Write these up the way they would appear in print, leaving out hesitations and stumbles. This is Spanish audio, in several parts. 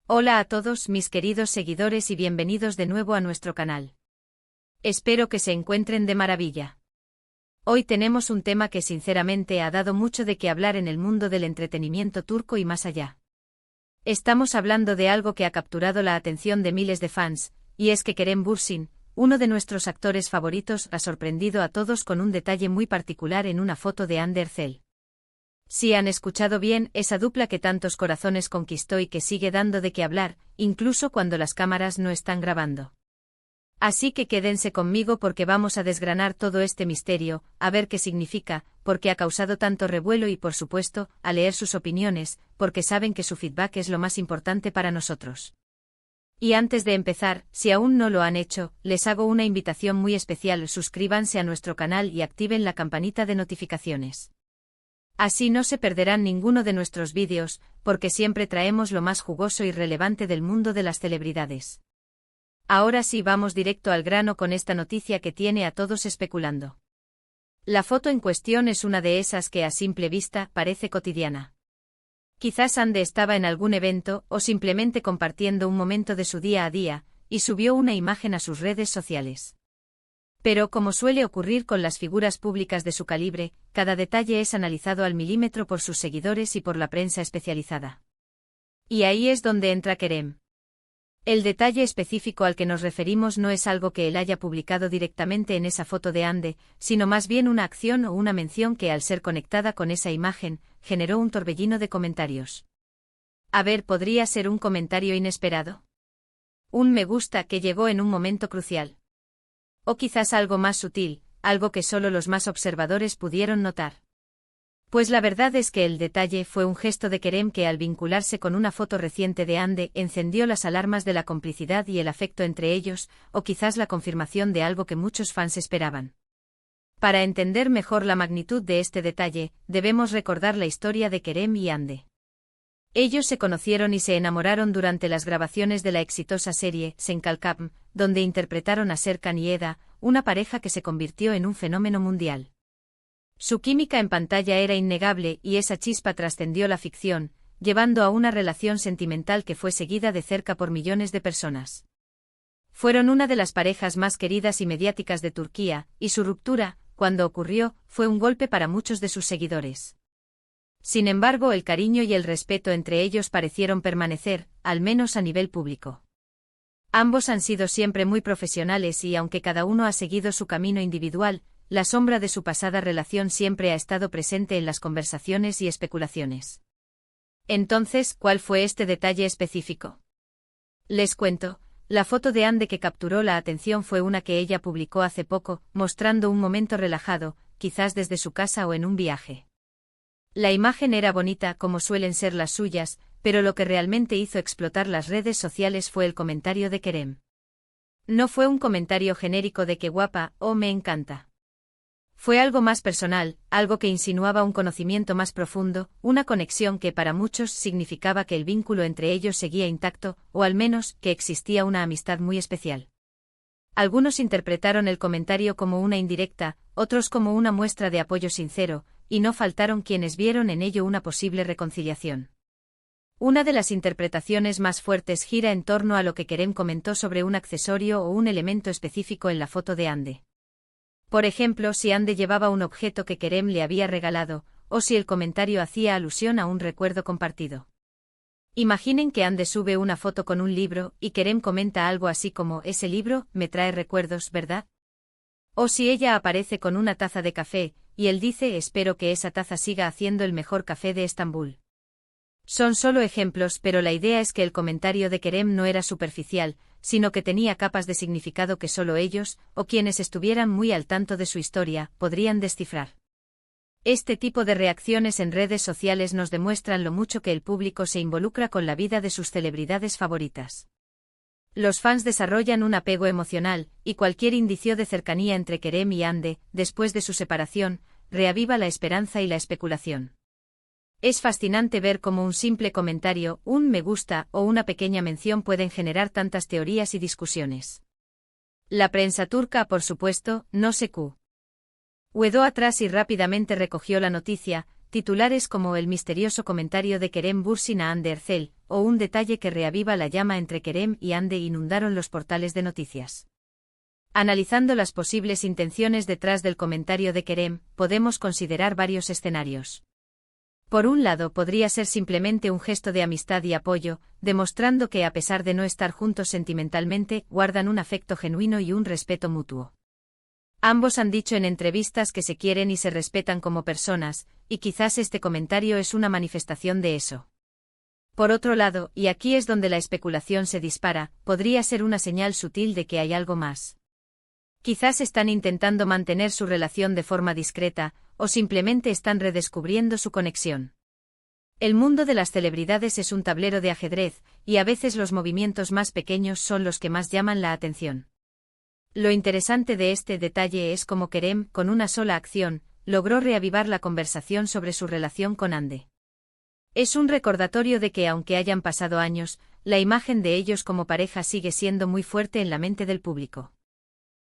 Hola a todos mis queridos seguidores y bienvenidos de nuevo a nuestro canal. Espero que se encuentren de maravilla. Hoy tenemos un tema que sinceramente ha dado mucho de qué hablar en el mundo del entretenimiento turco y más allá. Estamos hablando de algo que ha capturado la atención de miles de fans, y es que Kerem Bürsin, uno de nuestros actores favoritos, ha sorprendido a todos con un detalle muy particular en una foto de Hande Erçel. Si han escuchado bien, esa dupla que tantos corazones conquistó y que sigue dando de qué hablar, incluso cuando las cámaras no están grabando. Así que quédense conmigo porque vamos a desgranar todo este misterio, a ver qué significa, por qué ha causado tanto revuelo y por supuesto, a leer sus opiniones, porque saben que su feedback es lo más importante para nosotros. Y antes de empezar, si aún no lo han hecho, les hago una invitación muy especial: suscríbanse a nuestro canal y activen la campanita de notificaciones. Así no se perderán ninguno de nuestros vídeos, porque siempre traemos lo más jugoso y relevante del mundo de las celebridades. Ahora sí, vamos directo al grano con esta noticia que tiene a todos especulando. La foto en cuestión es una de esas que a simple vista parece cotidiana. Quizás Hande estaba en algún evento o simplemente compartiendo un momento de su día a día, y subió una imagen a sus redes sociales. Pero como suele ocurrir con las figuras públicas de su calibre, cada detalle es analizado al milímetro por sus seguidores y por la prensa especializada. Y ahí es donde entra Kerem. El detalle específico al que nos referimos no es algo que él haya publicado directamente en esa foto de Hande, sino más bien una acción o una mención que, al ser conectada con esa imagen, generó un torbellino de comentarios. A ver, ¿podría ser un comentario inesperado? Un me gusta que llegó en un momento crucial. O quizás algo más sutil, algo que solo los más observadores pudieron notar. Pues la verdad es que el detalle fue un gesto de Kerem que, al vincularse con una foto reciente de Hande, encendió las alarmas de la complicidad y el afecto entre ellos, o quizás la confirmación de algo que muchos fans esperaban. Para entender mejor la magnitud de este detalle, debemos recordar la historia de Kerem y Hande. Ellos se conocieron y se enamoraron durante las grabaciones de la exitosa serie Sen Kalkam, donde interpretaron a Serkan y Eda, una pareja que se convirtió en un fenómeno mundial. Su química en pantalla era innegable y esa chispa trascendió la ficción, llevando a una relación sentimental que fue seguida de cerca por millones de personas. Fueron una de las parejas más queridas y mediáticas de Turquía, y su ruptura, cuando ocurrió, fue un golpe para muchos de sus seguidores. Sin embargo, el cariño y el respeto entre ellos parecieron permanecer, al menos a nivel público. Ambos han sido siempre muy profesionales y, aunque cada uno ha seguido su camino individual, la sombra de su pasada relación siempre ha estado presente en las conversaciones y especulaciones. Entonces, ¿cuál fue este detalle específico? Les cuento. La foto de Hande que capturó la atención fue una que ella publicó hace poco, mostrando un momento relajado, quizás desde su casa o en un viaje. La imagen era bonita, como suelen ser las suyas, pero lo que realmente hizo explotar las redes sociales fue el comentario de Kerem. No fue un comentario genérico de "qué guapa" o "me encanta". Fue algo más personal, algo que insinuaba un conocimiento más profundo, una conexión que para muchos significaba que el vínculo entre ellos seguía intacto, o al menos que existía una amistad muy especial. Algunos interpretaron el comentario como una indirecta, otros como una muestra de apoyo sincero, y no faltaron quienes vieron en ello una posible reconciliación. Una de las interpretaciones más fuertes gira en torno a lo que Kerem comentó sobre un accesorio o un elemento específico en la foto de Hande. Por ejemplo, si Hande llevaba un objeto que Kerem le había regalado, o si el comentario hacía alusión a un recuerdo compartido. Imaginen que Hande sube una foto con un libro, y Kerem comenta algo así como: "Ese libro me trae recuerdos, ¿verdad?". O si ella aparece con una taza de café, y él dice: "Espero que esa taza siga haciendo el mejor café de Estambul". Son solo ejemplos, pero la idea es que el comentario de Kerem no era superficial, sino que tenía capas de significado que solo ellos, o quienes estuvieran muy al tanto de su historia, podrían descifrar. Este tipo de reacciones en redes sociales nos demuestran lo mucho que el público se involucra con la vida de sus celebridades favoritas. Los fans desarrollan un apego emocional, y cualquier indicio de cercanía entre Kerem y Hande, después de su separación, reaviva la esperanza y la especulación. Es fascinante ver cómo un simple comentario, un me gusta o una pequeña mención pueden generar tantas teorías y discusiones. La prensa turca, por supuesto, no se quedó atrás y rápidamente recogió la noticia, titulares como el misterioso comentario de Kerem Bürsin a Hande Erçel, o un detalle que reaviva la llama entre Kerem y Hande inundaron los portales de noticias. Analizando las posibles intenciones detrás del comentario de Kerem, podemos considerar varios escenarios. Por un lado, podría ser simplemente un gesto de amistad y apoyo, demostrando que a pesar de no estar juntos sentimentalmente, guardan un afecto genuino y un respeto mutuo. Ambos han dicho en entrevistas que se quieren y se respetan como personas, y quizás este comentario es una manifestación de eso. Por otro lado, y aquí es donde la especulación se dispara, podría ser una señal sutil de que hay algo más. Quizás están intentando mantener su relación de forma discreta, o simplemente están redescubriendo su conexión. El mundo de las celebridades es un tablero de ajedrez, y a veces los movimientos más pequeños son los que más llaman la atención. Lo interesante de este detalle es cómo Kerem, con una sola acción, logró reavivar la conversación sobre su relación con Hande. Es un recordatorio de que aunque hayan pasado años, la imagen de ellos como pareja sigue siendo muy fuerte en la mente del público.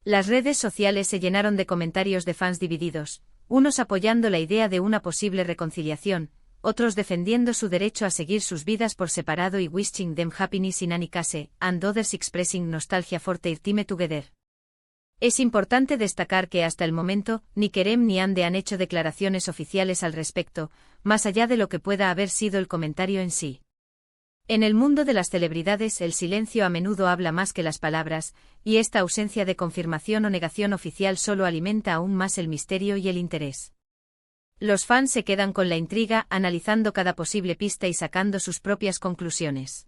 Las redes sociales se llenaron de comentarios de fans divididos, unos apoyando la idea de una posible reconciliación, otros defendiendo su derecho a seguir sus vidas por separado y wishing them happiness in any case, and others expressing nostalgia for their time together. Es importante destacar que hasta el momento, ni Kerem ni Hande han hecho declaraciones oficiales al respecto, más allá de lo que pueda haber sido el comentario en sí. En el mundo de las celebridades el silencio a menudo habla más que las palabras, y esta ausencia de confirmación o negación oficial solo alimenta aún más el misterio y el interés. Los fans se quedan con la intriga, analizando cada posible pista y sacando sus propias conclusiones.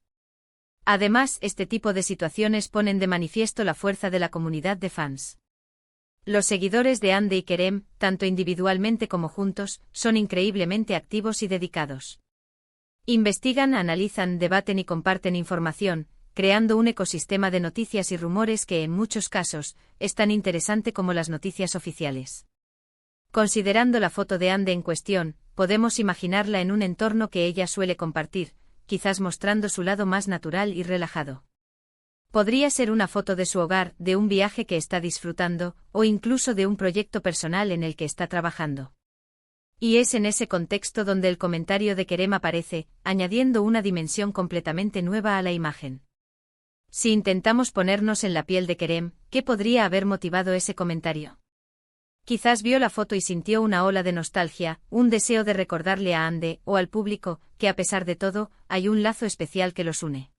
Además, este tipo de situaciones ponen de manifiesto la fuerza de la comunidad de fans. Los seguidores de Hande y Kerem, tanto individualmente como juntos, son increíblemente activos y dedicados. Investigan, analizan, debaten y comparten información, creando un ecosistema de noticias y rumores que en muchos casos es tan interesante como las noticias oficiales. Considerando la foto de Hande en cuestión, podemos imaginarla en un entorno que ella suele compartir, quizás mostrando su lado más natural y relajado. Podría ser una foto de su hogar, de un viaje que está disfrutando, o incluso de un proyecto personal en el que está trabajando. Y es en ese contexto donde el comentario de Kerem aparece, añadiendo una dimensión completamente nueva a la imagen. Si intentamos ponernos en la piel de Kerem, ¿qué podría haber motivado ese comentario? Quizás vio la foto y sintió una ola de nostalgia, un deseo de recordarle a Hande, o al público, que a pesar de todo, hay un lazo especial que los une.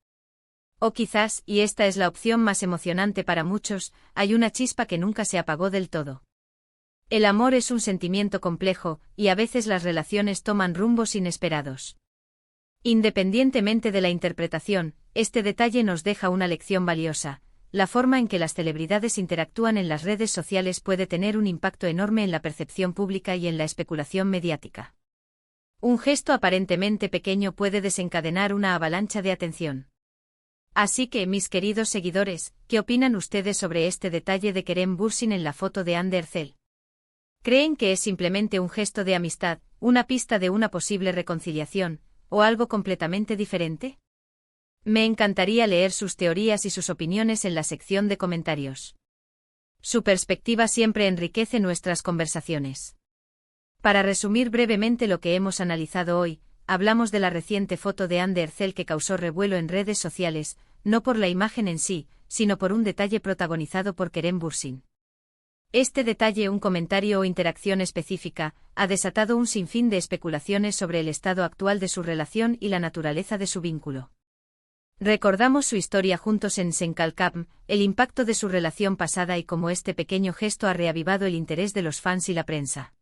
O quizás, y esta es la opción más emocionante para muchos, hay una chispa que nunca se apagó del todo. El amor es un sentimiento complejo, y a veces las relaciones toman rumbos inesperados. Independientemente de la interpretación, este detalle nos deja una lección valiosa. La forma en que las celebridades interactúan en las redes sociales puede tener un impacto enorme en la percepción pública y en la especulación mediática. Un gesto aparentemente pequeño puede desencadenar una avalancha de atención. Así que, mis queridos seguidores, ¿qué opinan ustedes sobre este detalle de Kerem Bürsin en la foto de Hande Erçel? ¿Creen que es simplemente un gesto de amistad, una pista de una posible reconciliación, o algo completamente diferente? Me encantaría leer sus teorías y sus opiniones en la sección de comentarios. Su perspectiva siempre enriquece nuestras conversaciones. Para resumir brevemente lo que hemos analizado hoy, hablamos de la reciente foto de Hande Erçel que causó revuelo en redes sociales, no por la imagen en sí, sino por un detalle protagonizado por Kerem Bürsin. Este detalle, un comentario o interacción específica, ha desatado un sinfín de especulaciones sobre el estado actual de su relación y la naturaleza de su vínculo. Recordamos su historia juntos en Senkalkam, el impacto de su relación pasada y cómo este pequeño gesto ha reavivado el interés de los fans y la prensa.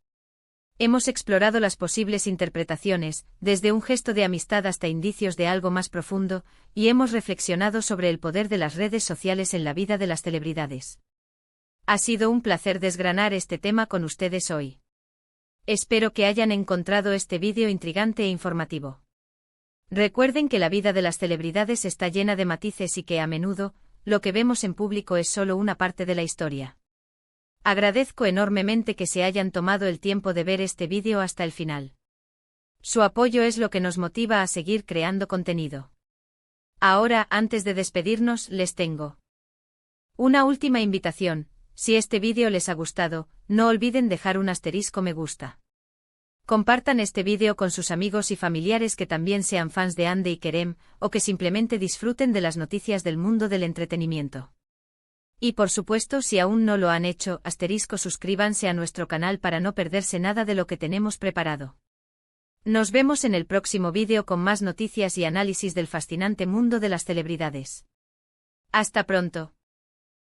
Hemos explorado las posibles interpretaciones, desde un gesto de amistad hasta indicios de algo más profundo, y hemos reflexionado sobre el poder de las redes sociales en la vida de las celebridades. Ha sido un placer desgranar este tema con ustedes hoy. Espero que hayan encontrado este vídeo intrigante e informativo. Recuerden que la vida de las celebridades está llena de matices y que a menudo, lo que vemos en público es solo una parte de la historia. Agradezco enormemente que se hayan tomado el tiempo de ver este vídeo hasta el final. Su apoyo es lo que nos motiva a seguir creando contenido. Ahora, antes de despedirnos, les tengo una última invitación. Si este vídeo les ha gustado, no olviden dejar un asterisco me gusta. Compartan este vídeo con sus amigos y familiares que también sean fans de Hande y Kerem, o que simplemente disfruten de las noticias del mundo del entretenimiento. Y por supuesto, si aún no lo han hecho, suscríbanse a nuestro canal para no perderse nada de lo que tenemos preparado. Nos vemos en el próximo vídeo con más noticias y análisis del fascinante mundo de las celebridades. Hasta pronto.